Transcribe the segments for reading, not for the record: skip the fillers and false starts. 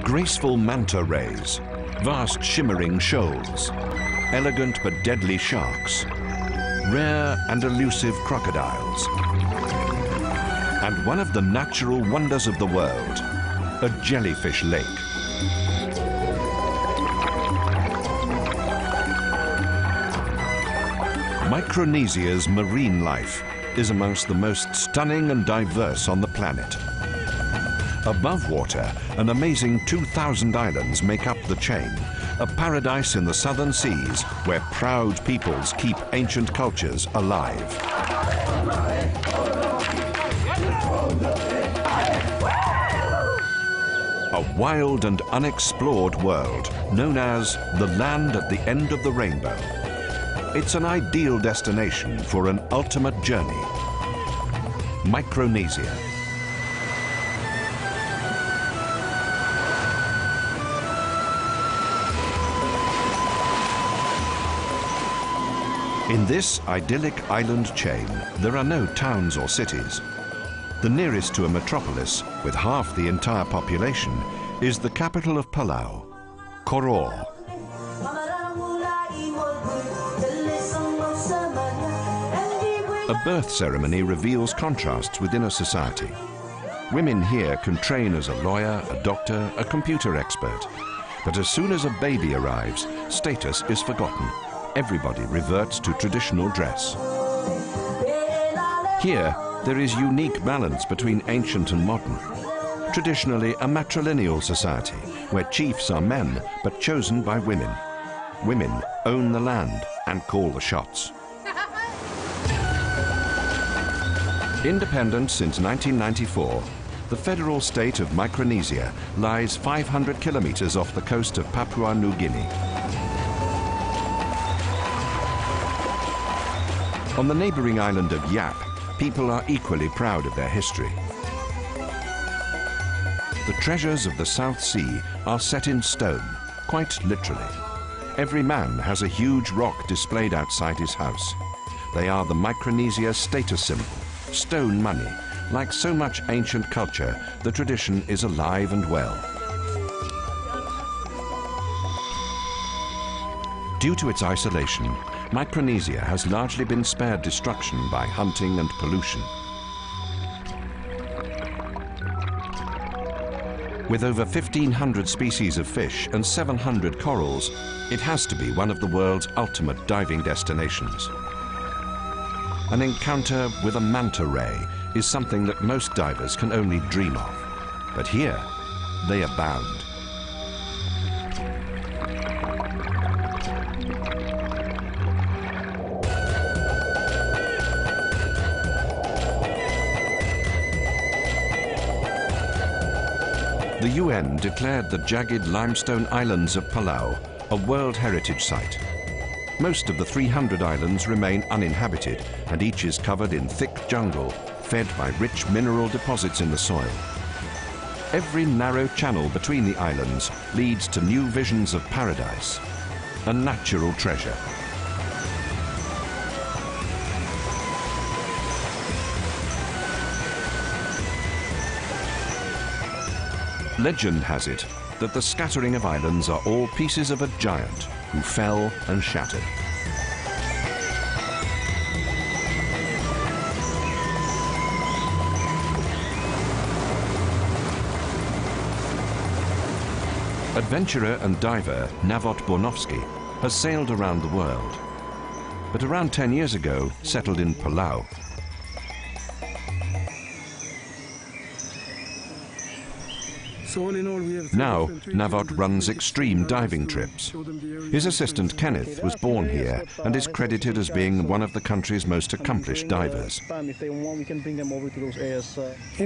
Graceful Manta Rays, vast shimmering shoals, elegant but deadly sharks, rare and elusive crocodiles, and one of the natural wonders of the world, a jellyfish lake. Micronesia's marine life is amongst the most stunning and diverse on the planet. Above water, an amazing 2,000 islands make up the chain, a paradise in the southern seas where proud peoples keep ancient cultures alive. A wild and unexplored world known as the land at the end of the rainbow. It's an ideal destination for an ultimate journey. Micronesia. In this idyllic island chain, there are no towns or cities. The nearest to a metropolis, with half the entire population, is the capital of Palau, Koror. A birth ceremony reveals contrasts within a society. Women here can train as a lawyer, a doctor, a computer expert. But as soon as a baby arrives, status is forgotten. Everybody reverts to traditional dress. Here, there is unique balance between ancient and modern. Traditionally a matrilineal society, where chiefs are men, but chosen by women. Women own the land and call the shots. Independent since 1994, the federal state of Micronesia lies 500 kilometers off the coast of Papua New Guinea. On the neighboring island of Yap, people are equally proud of their history. The treasures of the South Sea are set in stone, quite literally. Every man has a huge rock displayed outside his house. They are the Micronesia status symbol, stone money. Like so much ancient culture, the tradition is alive and well. Due to its isolation, Micronesia has largely been spared destruction by hunting and pollution. With over 1,500 species of fish and 700 corals, it has to be one of the world's ultimate diving destinations. An encounter with a manta ray is something that most divers can only dream of. But here, they abound. The UN declared the jagged limestone islands of Palau a World Heritage Site. Most of the 300 islands remain uninhabited, and each is covered in thick jungle, fed by rich mineral deposits in the soil. Every narrow channel between the islands leads to new visions of paradise, a natural treasure. Legend has it that the scattering of islands are all pieces of a giant who fell and shattered. Adventurer and diver Navot Bornovsky has sailed around the world, but around 10 years ago settled in Palau. Now, Navot runs extreme diving trips. His assistant Kenneth was born here and is credited as being one of the country's most accomplished divers. In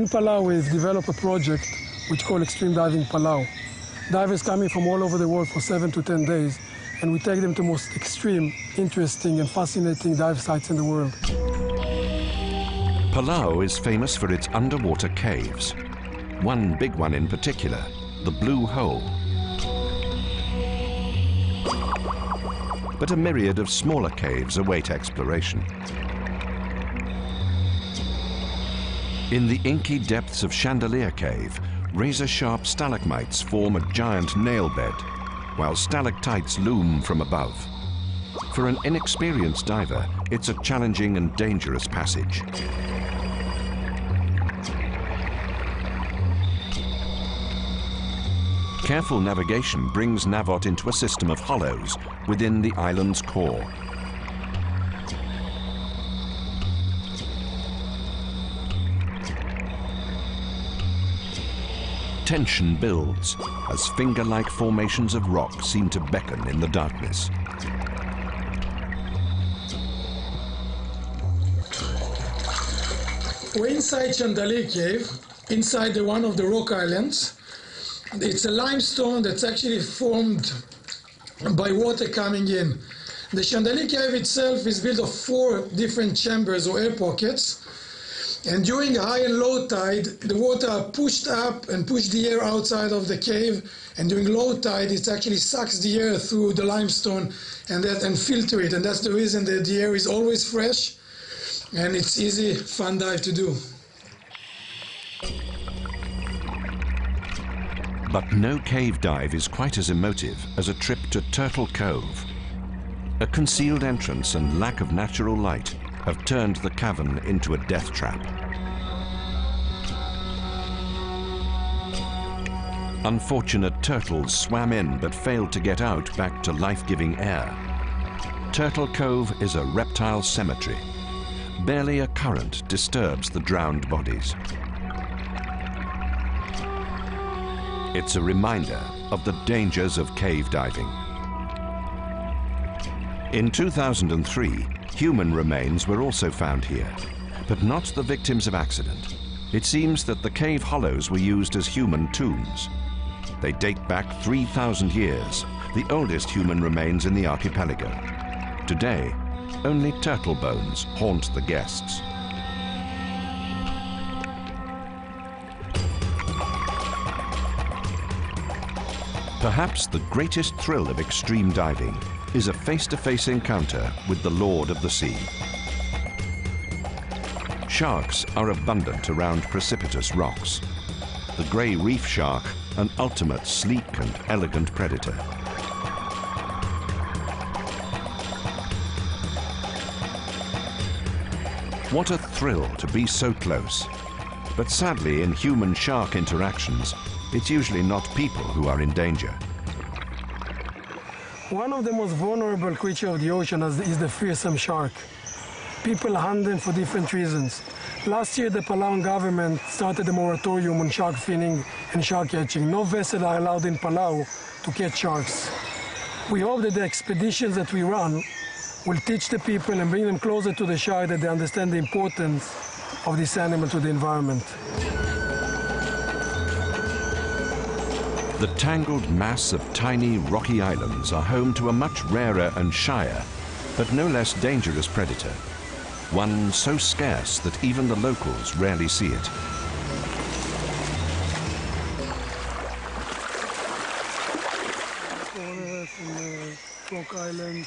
Palau, we've developed a project which we call Extreme Diving Palau. Divers coming from all over the world for 7 to 10 days, and we take them to most extreme, interesting and fascinating dive sites in the world. Palau is famous for its underwater caves. One big one in particular, the Blue Hole. But a myriad of smaller caves await exploration. In the inky depths of Chandelier Cave, razor-sharp stalagmites form a giant nail bed, while stalactites loom from above. For an inexperienced diver, it's a challenging and dangerous passage. Careful navigation brings Navot into a system of hollows within the island's core. Tension builds as finger-like formations of rock seem to beckon in the darkness. We're inside Chandelier Cave, inside one of the rock islands. It's a limestone that's actually formed by water coming in. The Chandelier Cave itself is built of 4 different chambers or air pockets. And during high and low tide, the water are pushed up and push the air outside of the cave. And during low tide, it actually sucks the air through the limestone and filter it. And that's the reason that the air is always fresh. And it's easy, fun dive to do. But no cave dive is quite as emotive as a trip to Turtle Cove. A concealed entrance and lack of natural light have turned the cavern into a death trap. Unfortunate turtles swam in but failed to get out back to life-giving air. Turtle Cove is a reptile cemetery. Barely a current disturbs the drowned bodies. It's a reminder of the dangers of cave diving. In 2003, human remains were also found here, but not the victims of accident. It seems that the cave hollows were used as human tombs. They date back 3,000 years, the oldest human remains in the archipelago. Today, only turtle bones haunt the guests. Perhaps the greatest thrill of extreme diving is a face-to-face encounter with the Lord of the Sea. Sharks are abundant around precipitous rocks. The grey reef shark, an ultimate sleek and elegant predator. What a thrill to be so close. But sadly, in human-shark interactions, it's usually not people who are in danger. One of the most vulnerable creatures of the ocean is the fearsome shark. People hunt them for different reasons. Last year, the Palau government started a moratorium on shark finning and shark catching. No vessels are allowed in Palau to catch sharks. We hope that the expeditions that we run will teach the people and bring them closer to the shark, that they understand the importance of this animal to the environment. The tangled mass of tiny rocky islands are home to a much rarer and shyer, but no less dangerous predator. One so scarce that even the locals rarely see it. Truk Island.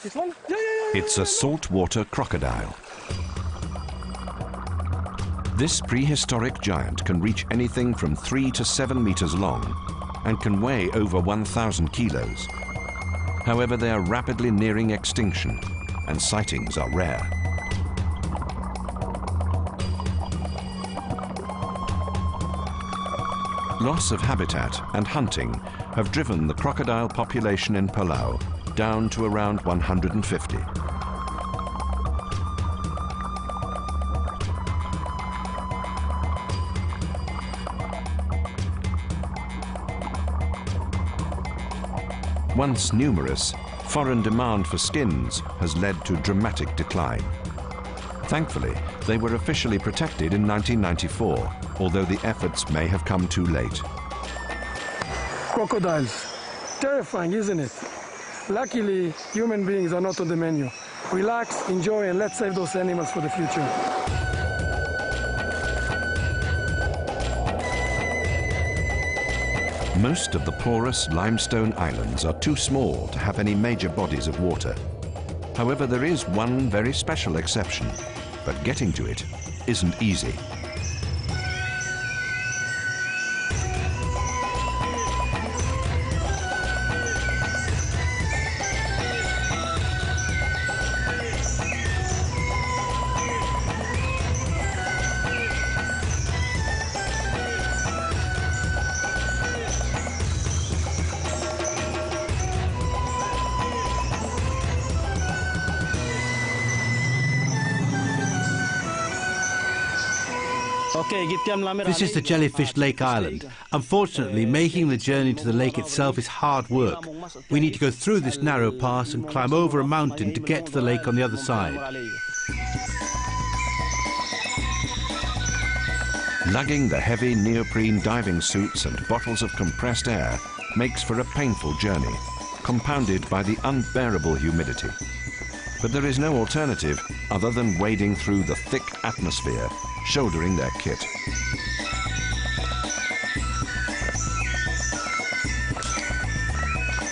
This one? Yeah. It's a saltwater crocodile. This prehistoric giant can reach anything from 3 to 7 meters long and can weigh over 1,000 kilos. However, they are rapidly nearing extinction and sightings are rare. Loss of habitat and hunting have driven the crocodile population in Palau down to around 150. Once numerous, foreign demand for skins has led to dramatic decline. Thankfully, they were officially protected in 1994, although the efforts may have come too late. Crocodiles. Terrifying, isn't it? Luckily, human beings are not on the menu. Relax, enjoy, and let's save those animals for the future. Most of the porous limestone islands are too small to have any major bodies of water. However, there is one very special exception, but getting to it isn't easy. This is the Jellyfish Lake Island. Unfortunately, making the journey to the lake itself is hard work. We need to go through this narrow pass and climb over a mountain to get to the lake on the other side. Lugging the heavy neoprene diving suits and bottles of compressed air makes for a painful journey, compounded by the unbearable humidity. But there is no alternative other than wading through the thick atmosphere, shouldering their kit.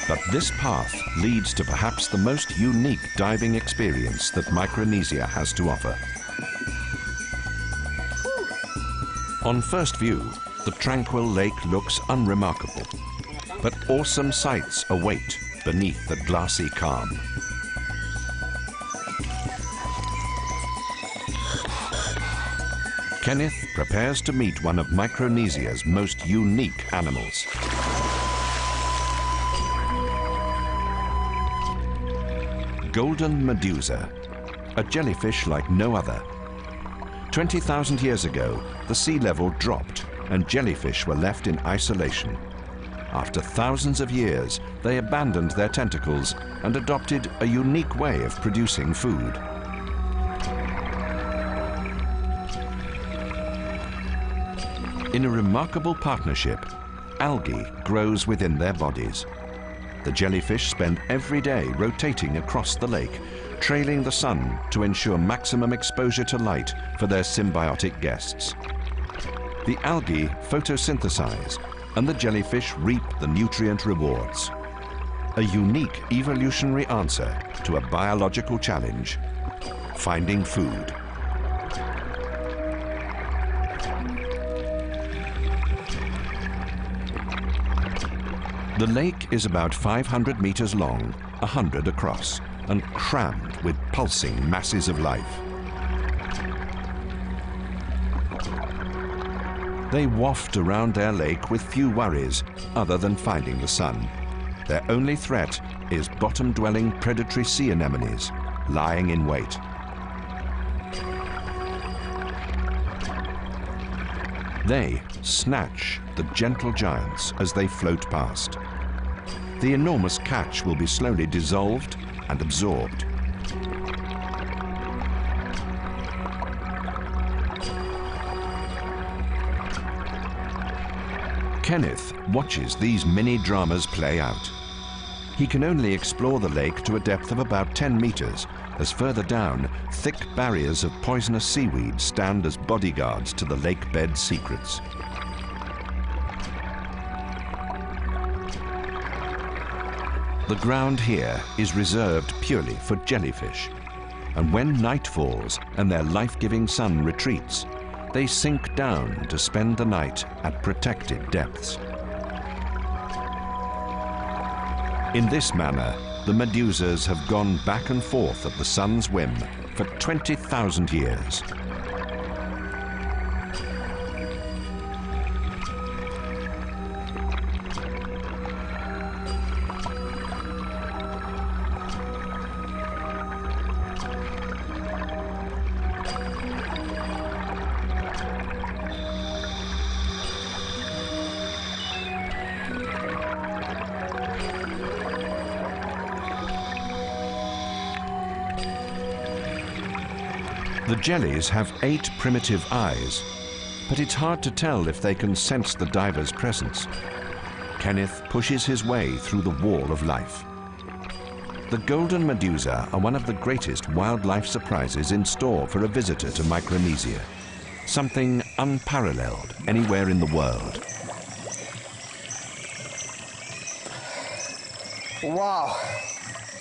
But this path leads to perhaps the most unique diving experience that Micronesia has to offer. On first view, the tranquil lake looks unremarkable, but awesome sights await beneath the glassy calm. Kenneth prepares to meet one of Micronesia's most unique animals. Golden Medusa, a jellyfish like no other. 20,000 years ago, the sea level dropped and jellyfish were left in isolation. After thousands of years, they abandoned their tentacles and adopted a unique way of producing food. In a remarkable partnership, algae grows within their bodies. The jellyfish spend every day rotating across the lake, trailing the sun to ensure maximum exposure to light for their symbiotic guests. The algae photosynthesize, and the jellyfish reap the nutrient rewards. A unique evolutionary answer to a biological challenge: finding food. The lake is about 500 meters long, 100 across, and crammed with pulsing masses of life. They waft around their lake with few worries other than finding the sun. Their only threat is bottom-dwelling predatory sea anemones lying in wait. They snatch the gentle giants as they float past. The enormous catch will be slowly dissolved and absorbed. Kenneth watches these mini dramas play out. He can only explore the lake to a depth of about 10 meters, as further down, thick barriers of poisonous seaweed stand as bodyguards to the lake bed secrets. The ground here is reserved purely for jellyfish, and when night falls and their life-giving sun retreats, they sink down to spend the night at protected depths. In this manner, the medusas have gone back and forth at the sun's whim for 20,000 years. The jellies have 8 primitive eyes, but it's hard to tell if they can sense the diver's presence. Kenneth pushes his way through the wall of life. The golden medusa are one of the greatest wildlife surprises in store for a visitor to Micronesia. Something unparalleled anywhere in the world. Wow!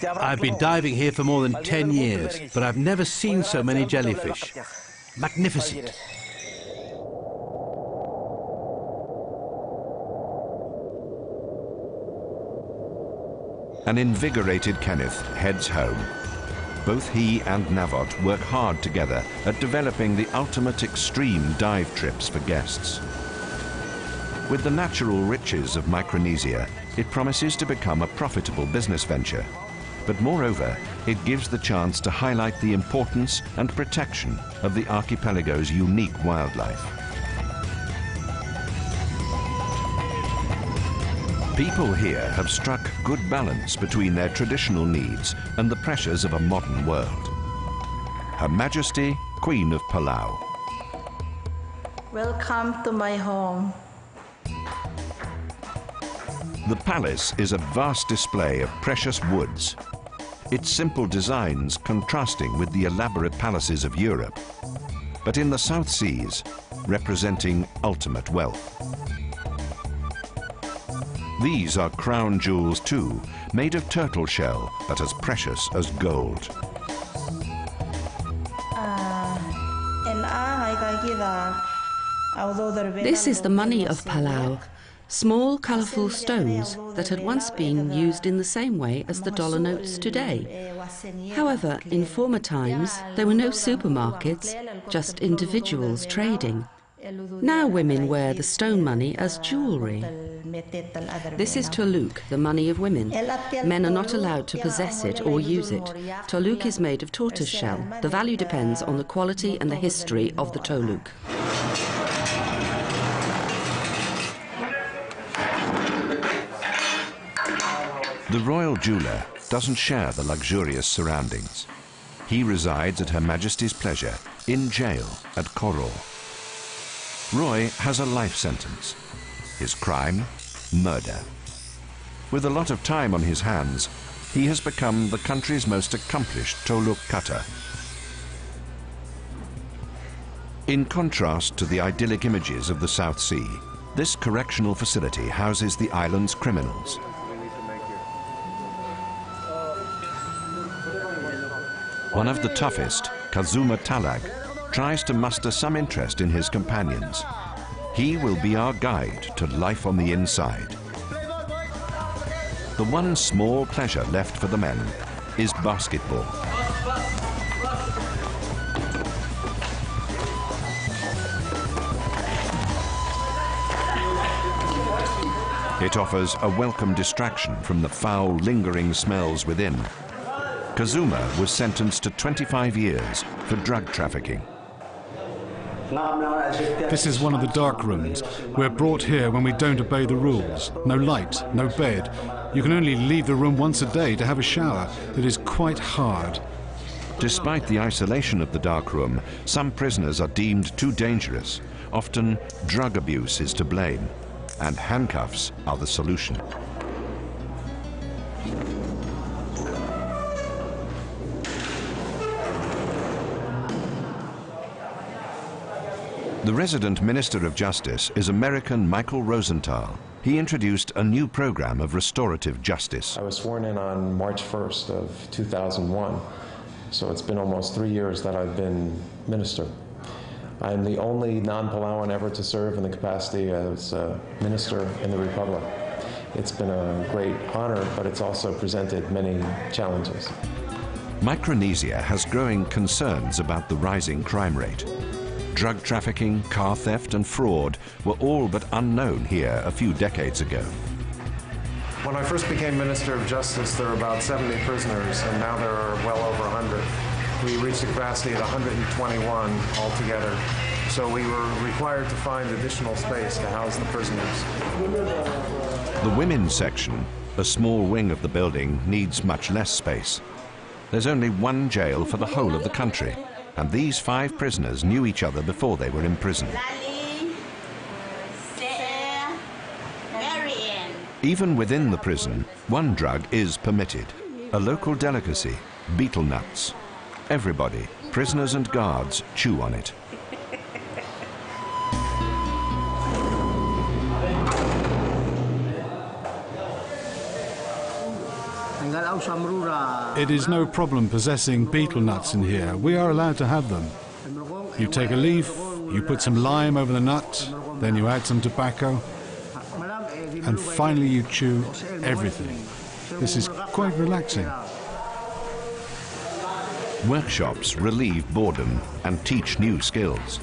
I've been diving here for more than 10 years, but I've never seen so many jellyfish. Magnificent. An invigorated Kenneth heads home. Both he and Navot work hard together at developing the ultimate extreme dive trips for guests. With the natural riches of Micronesia, it promises to become a profitable business venture. But moreover, it gives the chance to highlight the importance and protection of the archipelago's unique wildlife. People here have struck good balance between their traditional needs and the pressures of a modern world. Her Majesty, Queen of Palau. Welcome to my home. The palace is a vast display of precious woods, its simple designs contrasting with the elaborate palaces of Europe, but in the South Seas, representing ultimate wealth. These are crown jewels too, made of turtle shell, but as precious as gold. This is the money of Palau. Small, colourful stones that had once been used in the same way as the dollar notes today. However, in former times, there were no supermarkets, just individuals trading. Now women wear the stone money as jewellery. This is Truk, the money of women. Men are not allowed to possess it or use it. Truk is made of tortoise shell. The value depends on the quality and the history of the Truk. The royal jeweller doesn't share the luxurious surroundings. He resides at Her Majesty's pleasure in jail at Koror. Roy has a life sentence. His crime? Murder. With a lot of time on his hands, he has become the country's most accomplished Truk cutter. In contrast to the idyllic images of the South Sea, this correctional facility houses the island's criminals. One of the toughest, Kazuma Talag, tries to muster some interest in his companions. He will be our guide to life on the inside. The one small pleasure left for the men is basketball. It offers a welcome distraction from the foul, lingering smells within. Kazuma was sentenced to 25 years for drug trafficking. This is one of the dark rooms. We're brought here when we don't obey the rules. No light, no bed. You can only leave the room once a day to have a shower. It is quite hard. Despite the isolation of the dark room, some prisoners are deemed too dangerous. Often, drug abuse is to blame, and handcuffs are the solution. The resident Minister of Justice is American Michael Rosenthal. He introduced a new program of restorative justice. I was sworn in on March 1st of 2001, so it's been almost 3 years that I've been minister. I'm the only non-Palauan ever to serve in the capacity as a minister in the Republic. It's been a great honor, but it's also presented many challenges. Micronesia has growing concerns about the rising crime rate. Drug trafficking, car theft and fraud were all but unknown here a few decades ago. When I first became Minister of Justice, there were about 70 prisoners, and now there are well over 100. We reached a capacity at 121 altogether, so we were required to find additional space to house the prisoners. The women's section, a small wing of the building, needs much less space. There's only one jail for the whole of the country, and these 5 prisoners knew each other before they were imprisoned. Even within the prison, one drug is permitted, a local delicacy, betel nuts. Everybody, prisoners and guards, chew on it. It is no problem possessing betel nuts in here. We are allowed to have them. You take a leaf, you put some lime over the nut, then you add some tobacco, and finally you chew everything. This is quite relaxing. Workshops relieve boredom and teach new skills.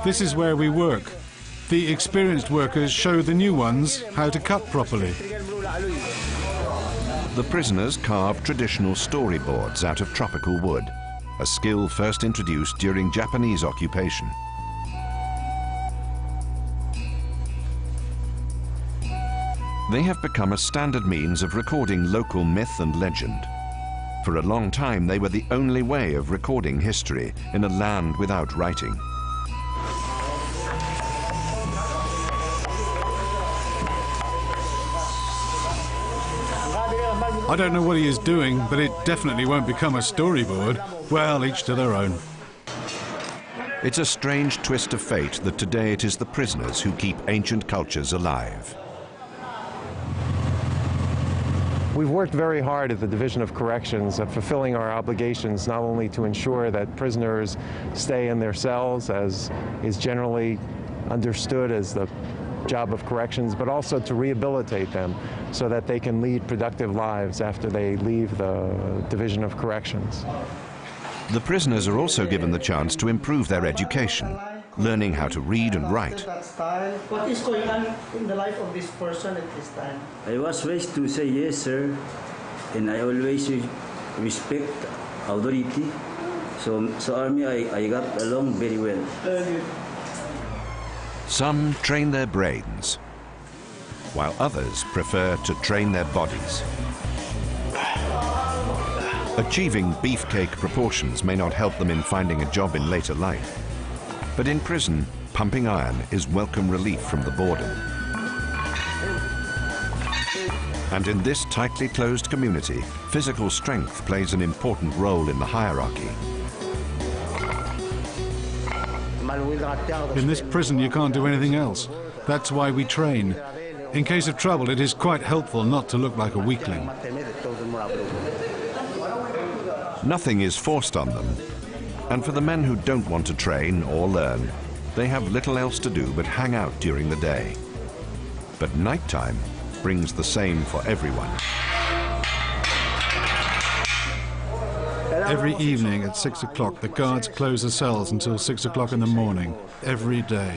This is where we work. The experienced workers show the new ones how to cut properly. The prisoners carve traditional storyboards out of tropical wood, a skill first introduced during Japanese occupation. They have become a standard means of recording local myth and legend. For a long time, they were the only way of recording history in a land without writing. I don't know what he is doing, but it definitely won't become a storyboard. Well, each to their own. It's a strange twist of fate that today it is the prisoners who keep ancient cultures alive. We've worked very hard at the Division of Corrections at fulfilling our obligations, not only to ensure that prisoners stay in their cells, as is generally understood as the job of corrections, but also to rehabilitate them so that they can lead productive lives after they leave the Division of Corrections. The prisoners are also given the chance to improve their education, learning how to read and write. What is going on in the life of this person at this time? I was raised to say yes, sir, and I always respect authority. So Army, I got along very well. Some train their brains, while others prefer to train their bodies. Achieving beefcake proportions may not help them in finding a job in later life. But in prison, pumping iron is welcome relief from the boredom. And in this tightly closed community, physical strength plays an important role in the hierarchy. In this prison, you can't do anything else. That's why we train. In case of trouble, it is quite helpful not to look like a weakling. Nothing is forced on them. And for the men who don't want to train or learn, they have little else to do but hang out during the day. But nighttime brings the same for everyone. Every evening at 6 o'clock, the guards close the cells until 6 o'clock in the morning, every day.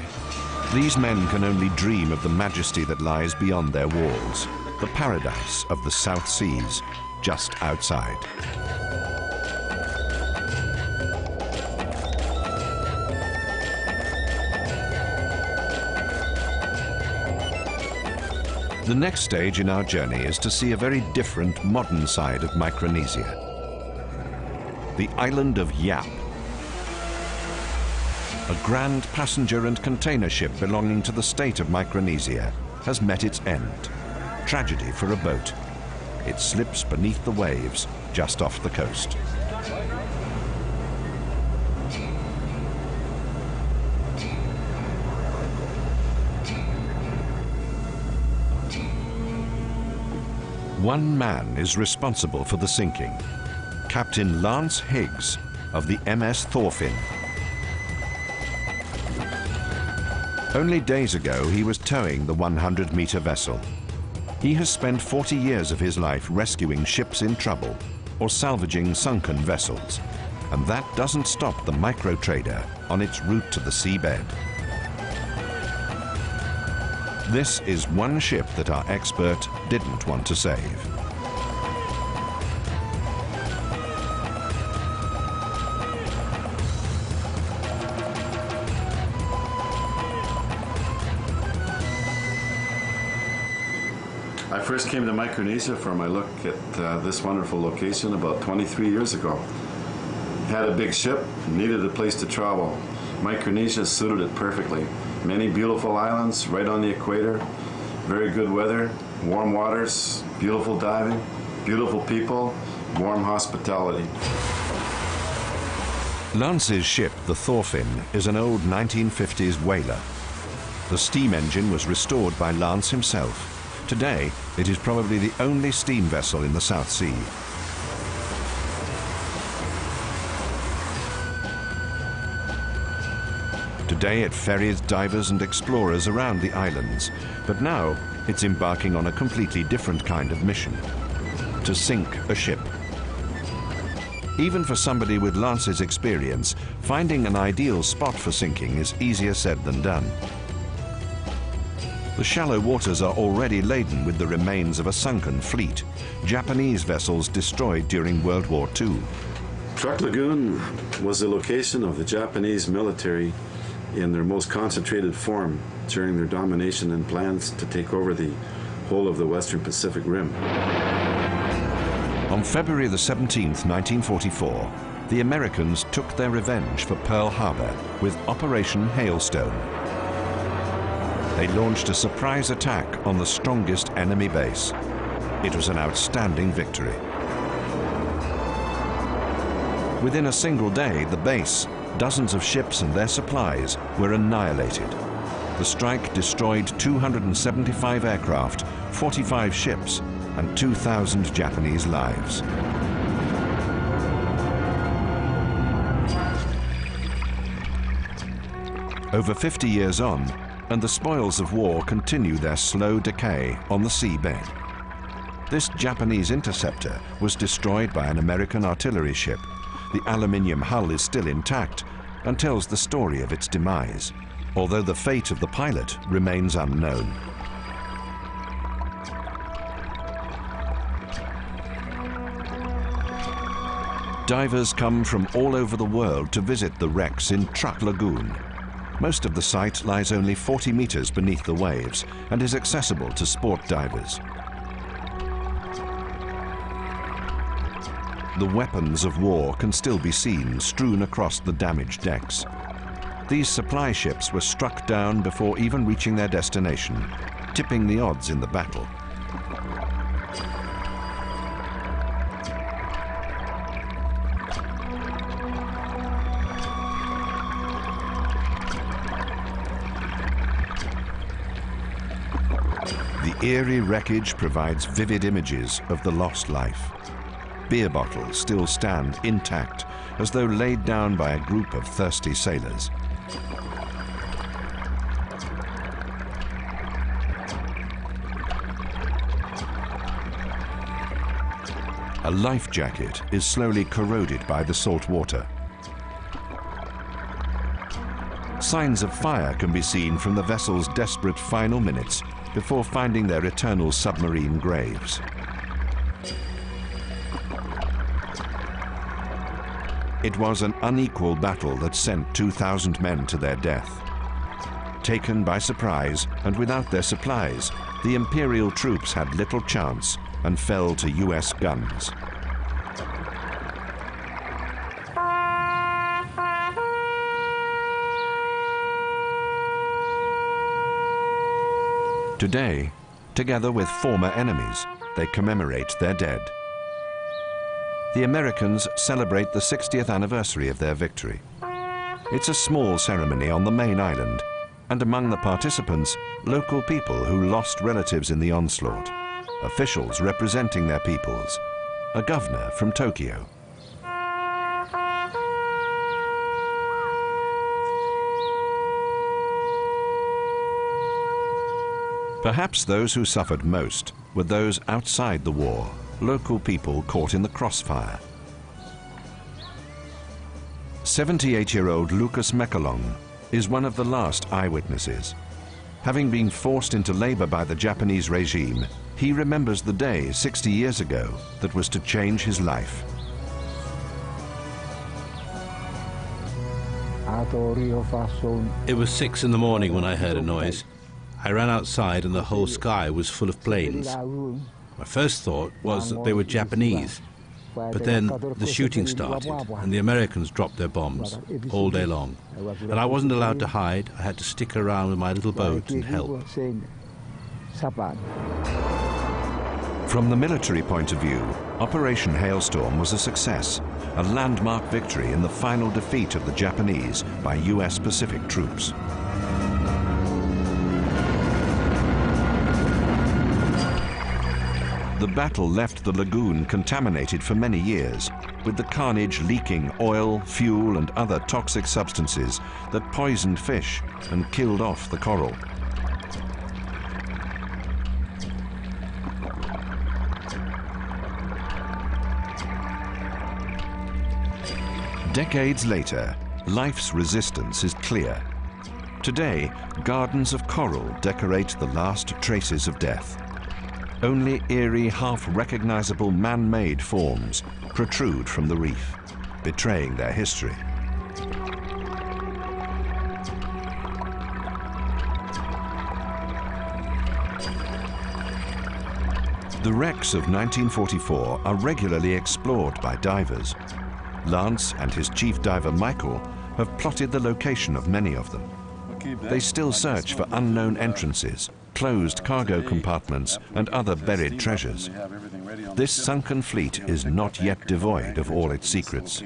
These men can only dream of the majesty that lies beyond their walls, the paradise of the South Seas, just outside. The next stage in our journey is to see a very different modern side of Micronesia. The island of Yap. A grand passenger and container ship belonging to the state of Micronesia has met its end. Tragedy for a boat. It slips beneath the waves just off the coast. One man is responsible for the sinking. Captain Lance Higgs of the MS Thorfinn. Only days ago, he was towing the 100-meter vessel. He has spent 40 years of his life rescuing ships in trouble or salvaging sunken vessels. And that doesn't stop the micro-trader on its route to the seabed. This is one ship that our expert didn't want to save. I first came to Micronesia for my look at this wonderful location about 23 years ago. Had a big ship, needed a place to travel. Micronesia suited it perfectly. Many beautiful islands right on the equator, very good weather, warm waters, beautiful diving, beautiful people, warm hospitality. Lance's ship, the Thorfinn, is an old 1950s whaler. The steam engine was restored by Lance himself. Today, it is probably the only steam vessel in the South Sea. Today it ferries divers and explorers around the islands, but now it's embarking on a completely different kind of mission: to sink a ship. Even for somebody with Lance's experience, finding an ideal spot for sinking is easier said than done. The shallow waters are already laden with the remains of a sunken fleet, Japanese vessels destroyed during World War II. Truk Lagoon was the location of the Japanese military in their most concentrated form during their domination and plans to take over the whole of the western Pacific Rim. On February the 17th, 1944, the Americans took their revenge for Pearl Harbor with Operation Hailstone. They launched a surprise attack on the strongest enemy base. It was an outstanding victory. Within a single day, the base, dozens of ships and their supplies were annihilated. The strike destroyed 275 aircraft, 45 ships, and 2,000 Japanese lives. Over 50 years on, and the spoils of war continue their slow decay on the seabed. This Japanese interceptor was destroyed by an American artillery ship. The aluminium hull is still intact and tells the story of its demise, although the fate of the pilot remains unknown. Divers come from all over the world to visit the wrecks in Truk Lagoon. Most of the site lies only 40 meters beneath the waves and is accessible to sport divers. The weapons of war can still be seen strewn across the damaged decks. These supply ships were struck down before even reaching their destination, tipping the odds in the battle. The eerie wreckage provides vivid images of the lost life. Beer bottles still stand intact, as though laid down by a group of thirsty sailors. A life jacket is slowly corroded by the salt water. Signs of fire can be seen from the vessel's desperate final minutes before finding their eternal submarine graves. It was an unequal battle that sent 2,000 men to their death. Taken by surprise and without their supplies, the Imperial troops had little chance and fell to US guns. Today, together with former enemies, they commemorate their dead. The Americans celebrate the 60th anniversary of their victory. It's a small ceremony on the main island, and among the participants, local people who lost relatives in the onslaught, officials representing their peoples, a governor from Tokyo. Perhaps those who suffered most were those outside the war, local people caught in the crossfire. 78-year-old Lucas Mekalong is one of the last eyewitnesses. Having been forced into labor by the Japanese regime, he remembers the day 60 years ago that was to change his life. It was 6 in the morning when I heard a noise. I ran outside and the whole sky was full of planes. My first thought was that they were Japanese, but then the shooting started and the Americans dropped their bombs all day long. And I wasn't allowed to hide. I had to stick around with my little boat and help. From the military point of view, Operation Hailstorm was a success, a landmark victory in the final defeat of the Japanese by US Pacific troops. The battle left the lagoon contaminated for many years, with the carnage leaking oil, fuel, and other toxic substances that poisoned fish and killed off the coral. Decades later, life's resistance is clear. Today, gardens of coral decorate the last traces of death. Only eerie, half-recognizable man-made forms protrude from the reef, betraying their history. The wrecks of 1944 are regularly explored by divers. Lance and his chief diver Michael have plotted the location of many of them. They still search for unknown entrances, closed cargo compartments and other buried treasures. This sunken fleet is not yet devoid of all its secrets.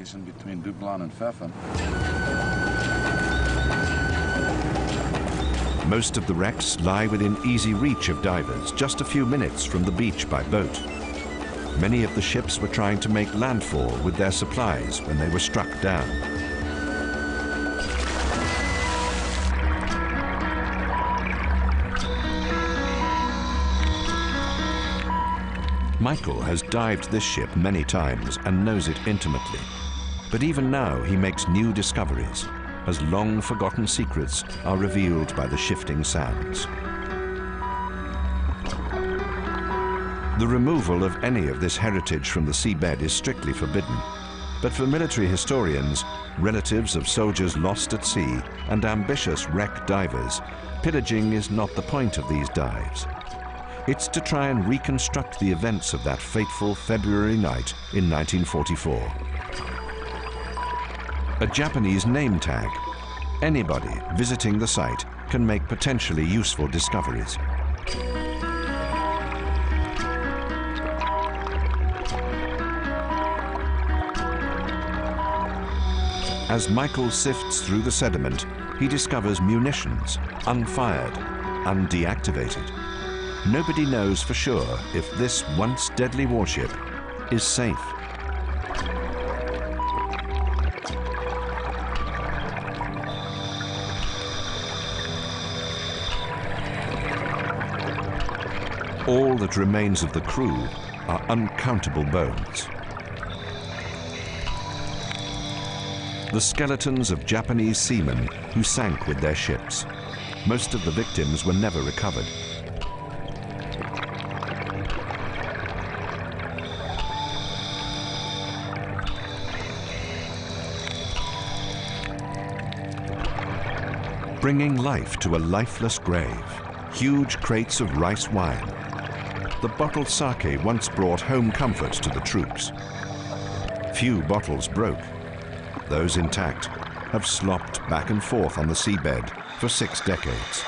Most of the wrecks lie within easy reach of divers, just a few minutes from the beach by boat. Many of the ships were trying to make landfall with their supplies when they were struck down. Michael has dived this ship many times and knows it intimately. But even now he makes new discoveries, as long-forgotten secrets are revealed by the shifting sands. The removal of any of this heritage from the seabed is strictly forbidden, but for military historians, relatives of soldiers lost at sea, and ambitious wreck divers, pillaging is not the point of these dives. It's to try and reconstruct the events of that fateful February night in 1944. A Japanese name tag. Anybody visiting the site can make potentially useful discoveries. As Michael sifts through the sediment, he discovers munitions, unfired, undeactivated. Nobody knows for sure if this once deadly warship is safe. All that remains of the crew are uncountable bones. The skeletons of Japanese seamen who sank with their ships. Most of the victims were never recovered. Bringing life to a lifeless grave. Huge crates of rice wine. The bottled sake once brought home comfort to the troops. Few bottles broke. Those intact have slopped back and forth on the seabed for 6 decades.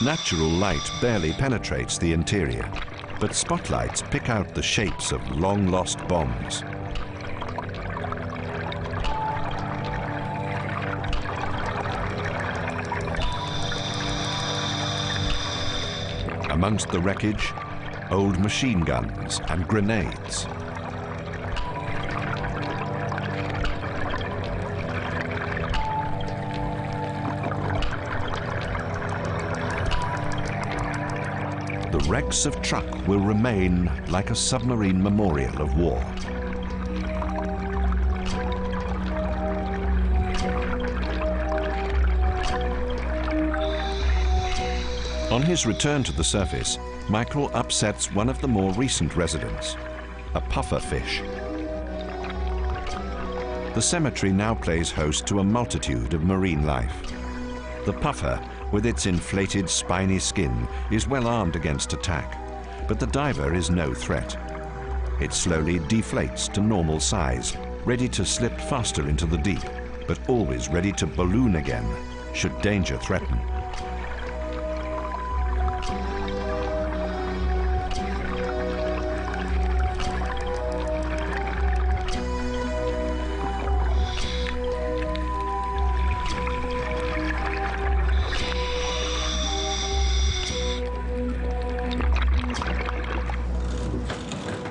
Natural light barely penetrates the interior, but spotlights pick out the shapes of long-lost bombs. Amongst the wreckage, old machine guns and grenades. The wrecks of Truk will remain like a submarine memorial of war. On his return to the surface, Michael upsets one of the more recent residents, a puffer fish. The cemetery now plays host to a multitude of marine life. The puffer, with its inflated spiny skin, is well armed against attack, but the diver is no threat. It slowly deflates to normal size, ready to slip faster into the deep, but always ready to balloon again, should danger threaten.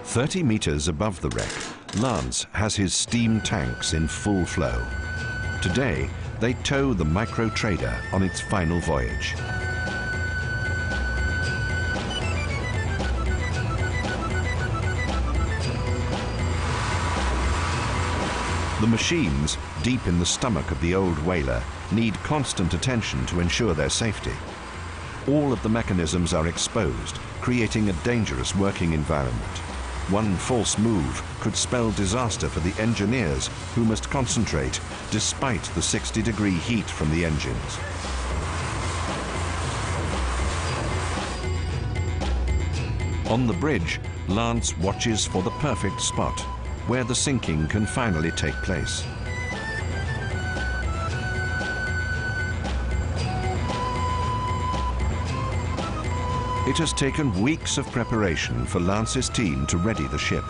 "30 meters above the wreck, Lance has his steam tanks in full flow. Today, they tow the micro trader on its final voyage. The machines, deep in the stomach of the old whaler, need constant attention to ensure their safety. All of the mechanisms are exposed, creating a dangerous working environment. One false move could spell disaster for the engineers, who must concentrate despite the 60-degree heat from the engines. On the bridge, Lance watches for the perfect spot, where the sinking can finally take place. It has taken weeks of preparation for Lance's team to ready the ship.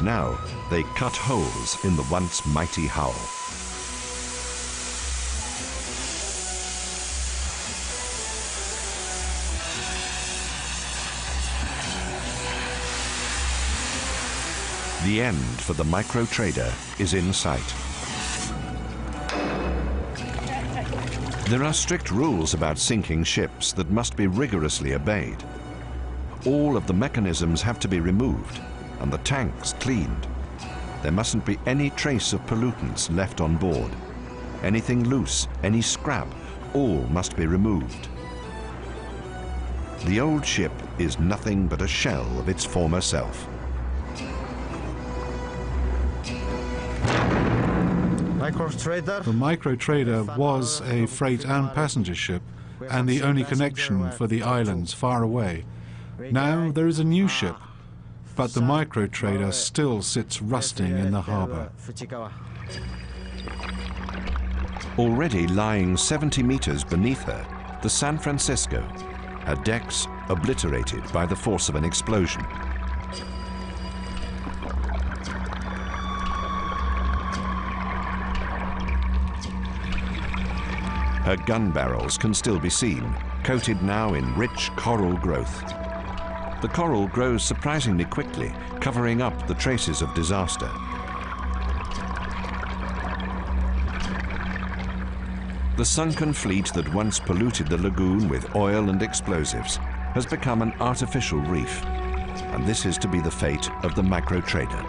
Now, they cut holes in the once mighty hull. The end for the micro trader is in sight. There are strict rules about sinking ships that must be rigorously obeyed. All of the mechanisms have to be removed and the tanks cleaned. There mustn't be any trace of pollutants left on board. Anything loose, any scrap, all must be removed. The old ship is nothing but a shell of its former self. The micro trader was a freight and passenger ship and the only connection for the islands far away. Now there is a new ship, but the micro trader still sits rusting in the harbour. Already lying 70 meters beneath her, the San Francisco, her decks obliterated by the force of an explosion. Her gun barrels can still be seen, coated now in rich coral growth. The coral grows surprisingly quickly, covering up the traces of disaster. The sunken fleet that once polluted the lagoon with oil and explosives has become an artificial reef, and this is to be the fate of the micro trader.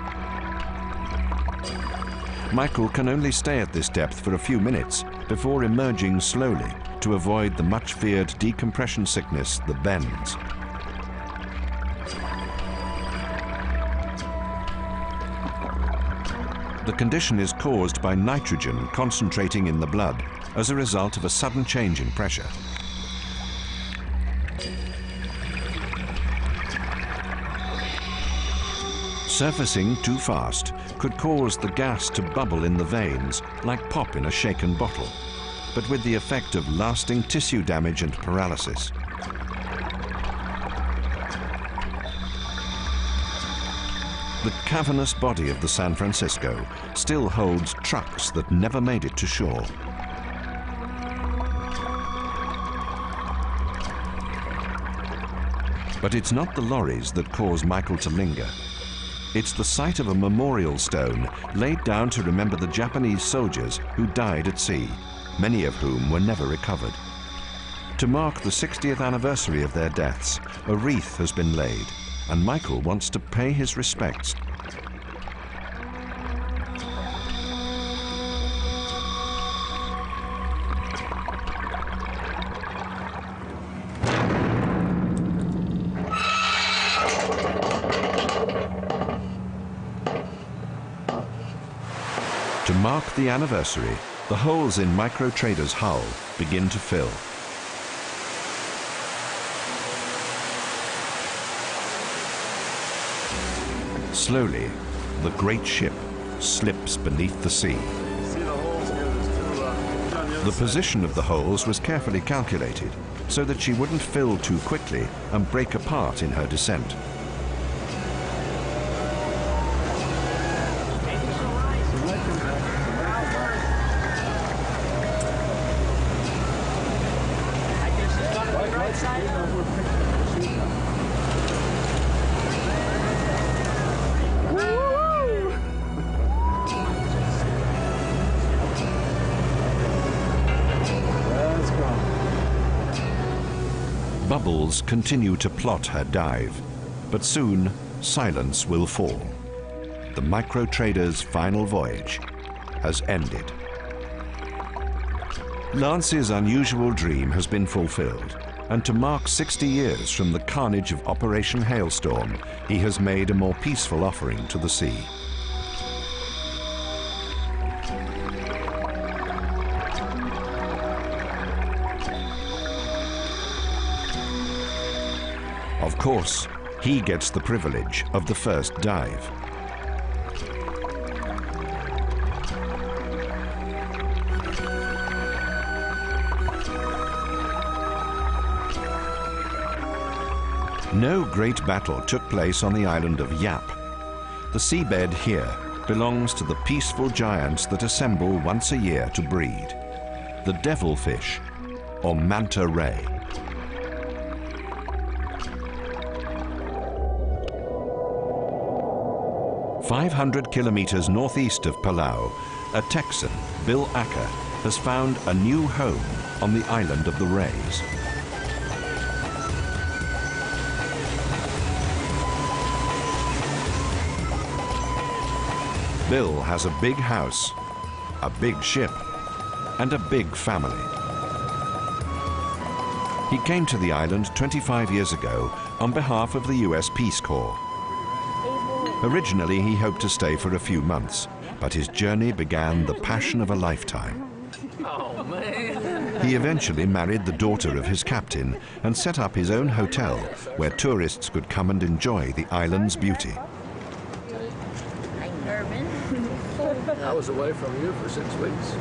Michael can only stay at this depth for a few minutes before emerging slowly to avoid the much-feared decompression sickness that bends. The condition is caused by nitrogen concentrating in the blood as a result of a sudden change in pressure. Surfacing too fast could cause the gas to bubble in the veins like pop in a shaken bottle, but with the effect of lasting tissue damage and paralysis. The cavernous body of the San Francisco still holds trucks that never made it to shore. But it's not the lorries that cause Michael to linger. It's the site of a memorial stone laid down to remember the Japanese soldiers who died at sea, many of whom were never recovered. To mark the 60th anniversary of their deaths, a wreath has been laid, and Michael wants to pay his respects. To mark the anniversary, the holes in Micro Trader's hull begin to fill. Slowly, the great ship slips beneath the sea. The position of the holes was carefully calculated so that she wouldn't fill too quickly and break apart in her descent. Bubbles continue to plot her dive, but soon silence will fall. The Micro Trader's final voyage has ended. Lance's unusual dream has been fulfilled. and to mark 60 years from the carnage of Operation Hailstorm, he has made a more peaceful offering to the sea. Of course, he gets the privilege of the first dive. No great battle took place on the island of Yap. The seabed here belongs to the peaceful giants that assemble once a year to breed, the devilfish, or Manta Ray. "500 kilometers northeast of Palau, a Texan, Bill Acker, has found a new home on the island of the Rays. Bill has a big house, a big ship, and a big family. He came to the island 25 years ago on behalf of the US Peace Corps. Originally, he hoped to stay for a few months, but his journey began the passion of a lifetime. Oh, man. He eventually married the daughter of his captain and set up his own hotel where tourists could come and enjoy the island's beauty. I was away from you for 6 weeks.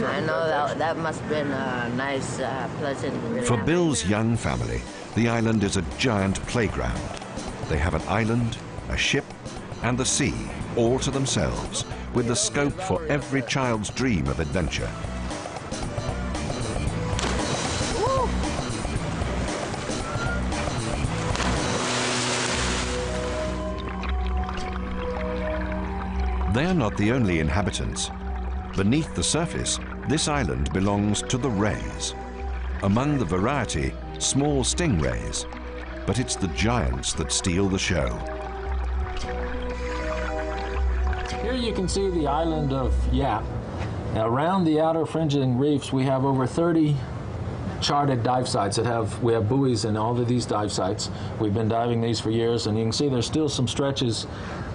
I know that must have been a nice, pleasant... For Bill's young family, the island is a giant playground. They have an island, a ship, and the sea all to themselves, with the scope for every child's dream of adventure. They are not the only inhabitants. Beneath the surface, this island belongs to the rays. Among the variety, small stingrays, but it's the giants that steal the show. Here you can see the island of Yap. Now, around the outer fringing reefs, we have over 30 charted dive sites we have buoys in all of these dive sites. We've been diving these for years, and you can see there's still some stretches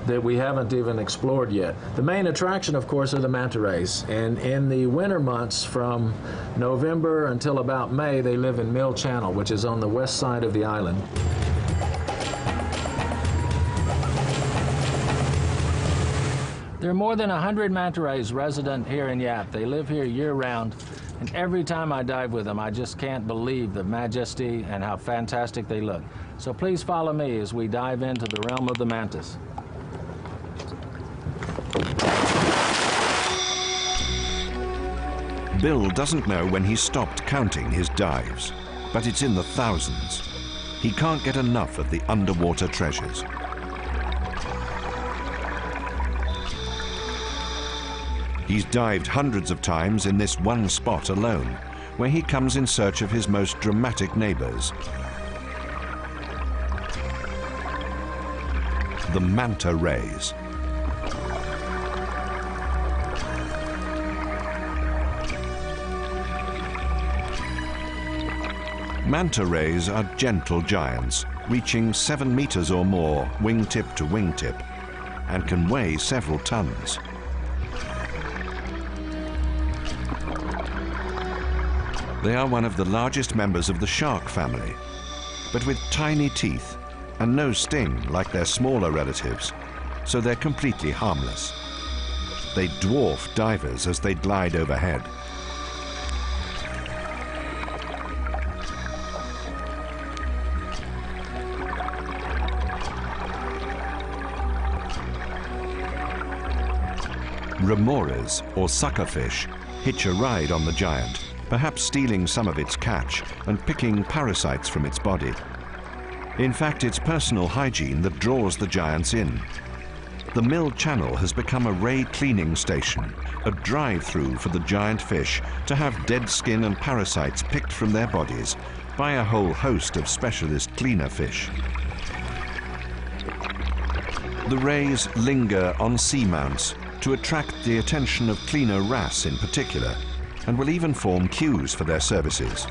that we haven't even explored yet. The main attraction, of course, are the Manta Rays, and in the winter months from November until about May, they live in Mill Channel, which is on the west side of the island. There are more than 100 Manta Rays resident here in Yap. They live here year-round, and every time I dive with them, I just can't believe the majesty and how fantastic they look. So please follow me as we dive into the realm of the mantas. Bill doesn't know when he stopped counting his dives, but it's in the thousands. He can't get enough of the underwater treasures. He's dived hundreds of times in this one spot alone, where he comes in search of his most dramatic neighbors, the Manta Rays. Manta Rays are gentle giants, reaching 7 meters or more wingtip to wingtip, and can weigh several tons. They are one of the largest members of the shark family, but with tiny teeth and no sting like their smaller relatives, so they're completely harmless. They dwarf divers as they glide overhead. Remoras, or suckerfish, hitch a ride on the giant, perhaps stealing some of its catch and picking parasites from its body. In fact, it's personal hygiene that draws the giants in. The Mill Channel has become a ray cleaning station, a drive-through for the giant fish to have dead skin and parasites picked from their bodies by a whole host of specialist cleaner fish. The rays linger on seamounts to attract the attention of cleaner wrasse in particular, and will even form queues for their services.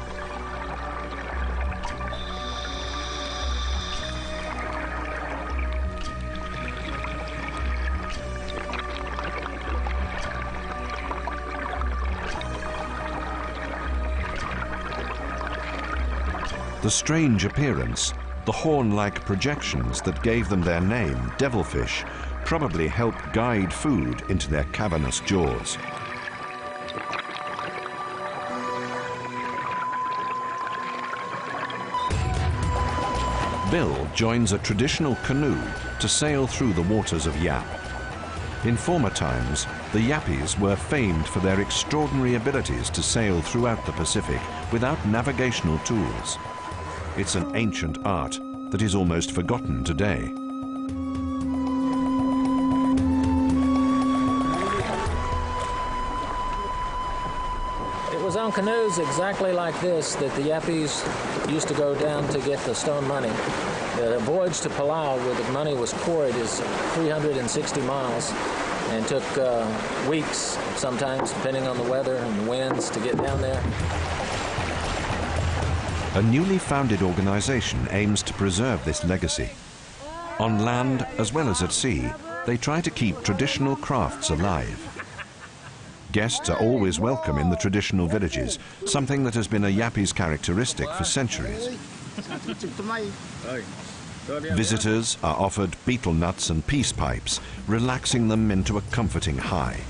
The strange appearance, the horn-like projections that gave them their name, devilfish, probably help guide food into their cavernous jaws. Bill joins a traditional canoe to sail through the waters of Yap. In former times, the Yappies were famed for their extraordinary abilities to sail throughout the Pacific without navigational tools. It's an ancient art that is almost forgotten today. It was on canoes exactly like this that the Yappies used to go down to get the stone money. The voyage to Palau, where the money was quarried, is 360 miles and took weeks sometimes, depending on the weather and the winds, to get down there. A newly founded organization aims to preserve this legacy. On land as well as at sea, they try to keep traditional crafts alive. Guests are always welcome in the traditional villages, something that has been a Yappi's characteristic for centuries. Visitors are offered betel nuts and peace pipes, relaxing them into a comforting high.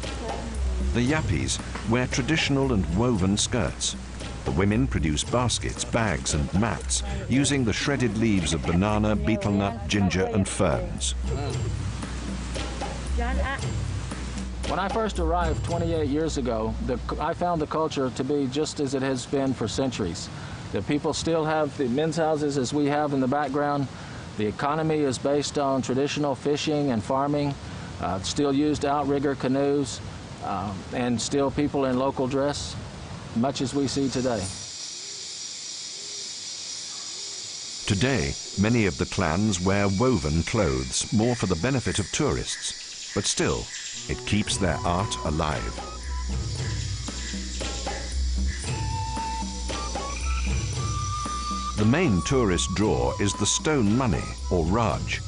The Yappies wear traditional and woven skirts. The women produce baskets, bags and mats using the shredded leaves of banana, betel nut, ginger and ferns. When I first arrived 28 years ago, I found the culture to be just as it has been for centuries. The people still have the men's houses as we have in the background. The economy is based on traditional fishing and farming, still used outrigger canoes, and still people in local dress, much as we see today. Today, many of the clans wear woven clothes, more for the benefit of tourists, but still, it keeps their art alive. The main tourist draw is the stone money, or Raj.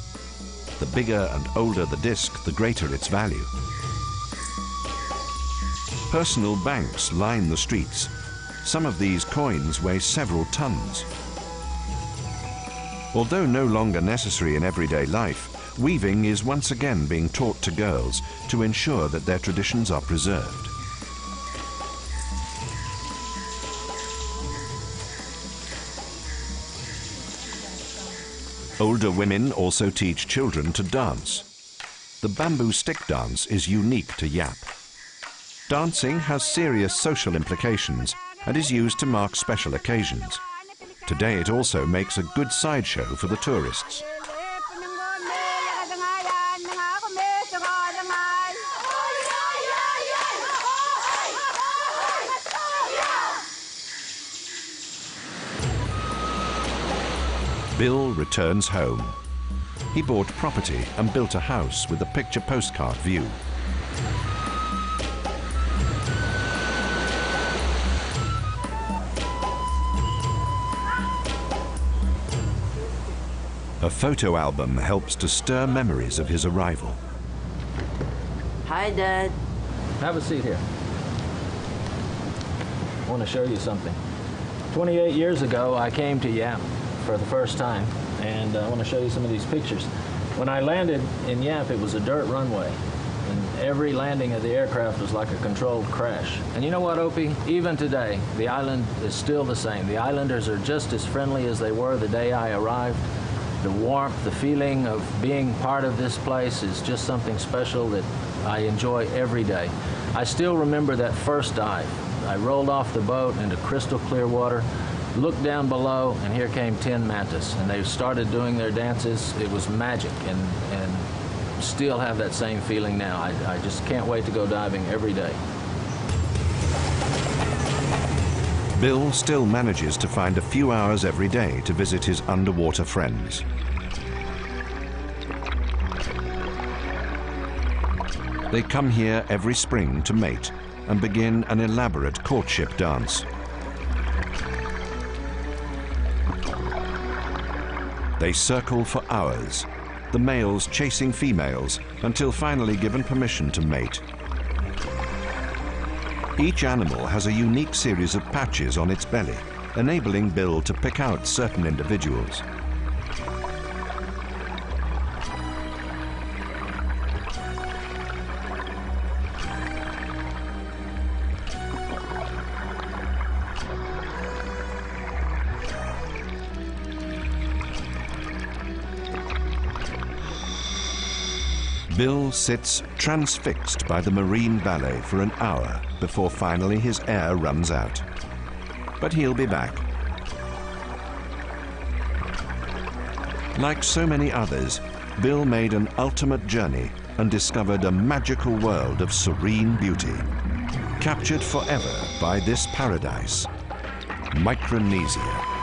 The bigger and older the disc, the greater its value. Personal banks line the streets. Some of these coins weigh several tons. Although no longer necessary in everyday life, weaving is once again being taught to girls to ensure that their traditions are preserved. Older women also teach children to dance. The bamboo stick dance is unique to Yap. Dancing has serious social implications and is used to mark special occasions. Today it also makes a good sideshow for the tourists. Bill returns home. He bought property and built a house with a picture postcard view. A photo album helps to stir memories of his arrival. Hi, Dad. Have a seat here. I want to show you something. 28 years ago, I came to Yap for the first time, and I want to show you some of these pictures. When I landed in Yap, it was a dirt runway, and every landing of the aircraft was like a controlled crash. And you know what, Opie? Even today, the island is still the same. The islanders are just as friendly as they were the day I arrived. The warmth, the feeling of being part of this place is just something special that I enjoy every day. I still remember that first dive. I rolled off the boat into crystal clear water, looked down below, and here came 10 mantas, and they started doing their dances. It was magic, and still have that same feeling now. I just can't wait to go diving every day. Bill still manages to find a few hours every day to visit his underwater friends. They come here every spring to mate and begin an elaborate courtship dance. They circle for hours, the males chasing females until finally given permission to mate. Each animal has a unique series of patches on its belly, enabling Bill to pick out certain individuals. Bill sits transfixed by the marine ballet for an hour before finally his air runs out. But he'll be back. Like so many others, Bill made an ultimate journey and discovered a magical world of serene beauty, captured forever by this paradise, Micronesia.